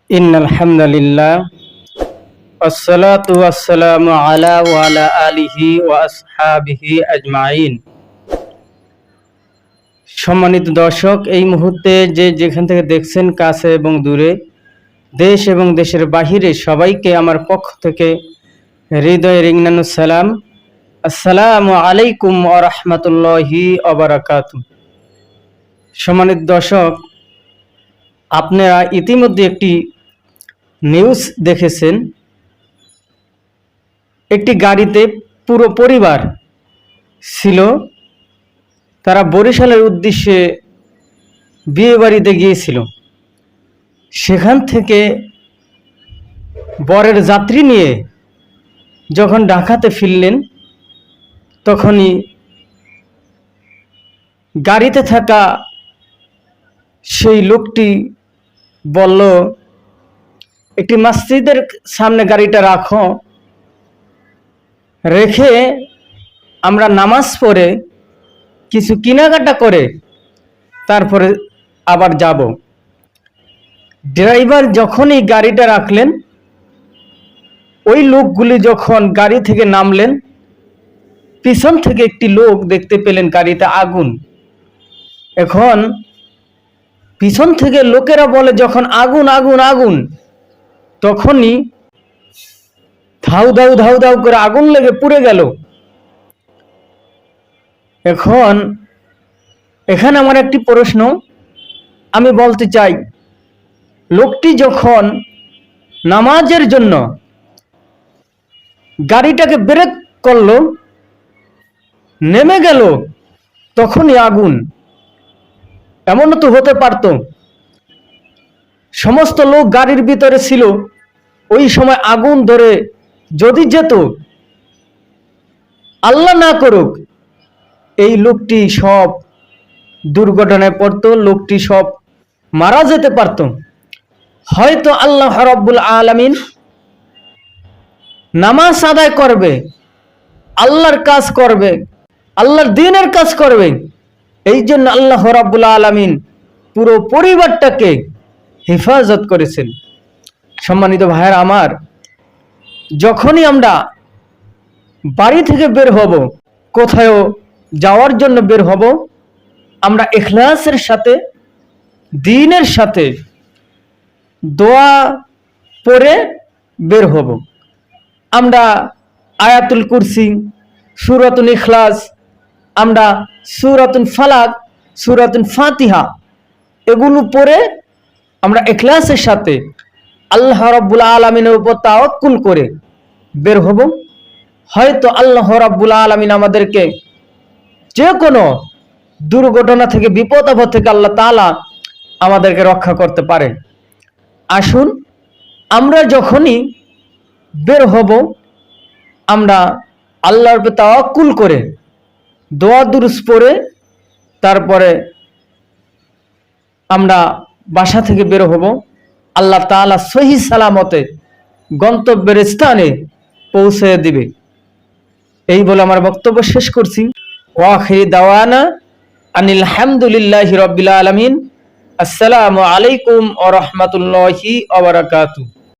ইন্নাল হামদুলিল্লাহ ওয়াসসালাতু ওয়াসসালামু আলা ওয়া আলা আলিহি ওয়া আসহাবিহি আজমাইন। সম্মানিত দর্শক, এই মুহূর্তে যেখান থেকে দেখছেন, কাছে এবং দূরে, দেশ এবং দেশের বাহিরে, সবাইকে আমার পক্ষ থেকে হৃদয়ের রিংনানু সালাম। আসসালামু আলাইকুম ওয়া রাহমাতুল্লাহি ওয়া বারাকাতুহু। সম্মানিত দর্শক, আপনারা ইতিমধ্যে একটি নিউজ দেখেছেন। একটি গাড়িতে পুরো পরিবার ছিল, তারা বরিশালের উদ্দেশ্যে বিয়ে বাড়িতে গিয়েছিল। সেখান থেকে বরের যাত্রী নিয়ে যখন ঢাকাতে ফিরলেন, তখনই গাড়িতে থাকা সেই লোকটি বলল, একটি মসজিদের সামনে গাড়িটা রাখো, রেখে আমরা নামাজ পড়ে কিছু কেনাকাটা করে তারপরে আবার যাব। ড্রাইভার যখনই গাড়িটা রাখলেন, ওই লোকগুলি যখন গাড়ি থেকে নামলেন, পিছন থেকে একটি লোক দেখতে পেলেন গাড়িতে আগুন। এখন পিছন থেকে লোকেরা বলে, যখন আগুন আগুন আগুন, তখনই ধাউ ধাউ ধাউ ধাউ করে আগুন লেগে পুড়ে গেল। এখন এখানে আমার একটি প্রশ্ন আমি বলতে চাই, লোকটি যখন নামাজের জন্য গাড়িটাকে ব্রেক করলো, নেমে গেল, তখনই আগুন। এমনও তো হতে পারত সমস্ত লোক গাড়ির ভিতরে ছিল, ওই সময় আগুন ধরে যদি যেত, আল্লাহ না করুক, এই লোকটি সব দুর্ঘটনায় পড়তো, লোকটি সব মারা যেতে পারত। হয়তো আল্লাহ রাব্বুল আলামিন নামাজ আদায় করবে, আল্লাহর কাজ করবে, আল্লাহর দ্বীনের কাজ করবে, এই জন্য আল্লাহ রাব্বুল আলামিন পুরো পরিবারটাকে হেফাজত করেছেন। সম্মানিত ভাইয়েরা আমার, যখনই আমরা বাড়ি থেকে বের হব, কোথাও যাওয়ার জন্য বের হব, আমরা ইখলাসের সাথে, দ্বীনের সাথে দোয়া পড়ে বের হব। আমরা আয়াতুল কুরসি, সূরাতুল ইখলাস, আমরা সূরাতুল ফালাক, সূরাতুল ফাতিহা, এগুলো পড়ে আমরা ইখলাসের সাথে আল্লাহ রাব্বুল আলামিনের উপর তাওয়াক্কুল করে বের হব। হয়তো আল্লাহ রাব্বুল আলামিন আমাদেরকে যে কোনো দুর্ঘটনা থেকে, বিপদ আপদ থেকে আল্লাহ তাআলা আমাদেরকে রক্ষা করতে পারে। আসুন, আমরা যখনই বের হব, আমরা আল্লাহর উপর তাওয়াক্কুল করে দোয়া দুরূদ পড়ে তারপরে আমরা বাসা থেকে বের হব। আল্লাহ তাআলা সহি সালামতে গন্তব্যের স্থানে পৌঁছে দিবে। এই বলে আমার বক্তব্য শেষ করছি। ওয়া আখিরি দাওয়ানা আনিল হামদুলিল্লাহি রাব্বিল আলামিন। আসসালামু আলাইকুম ওয়া রাহমাতুল্লাহি ওয়া বারাকাতুহু।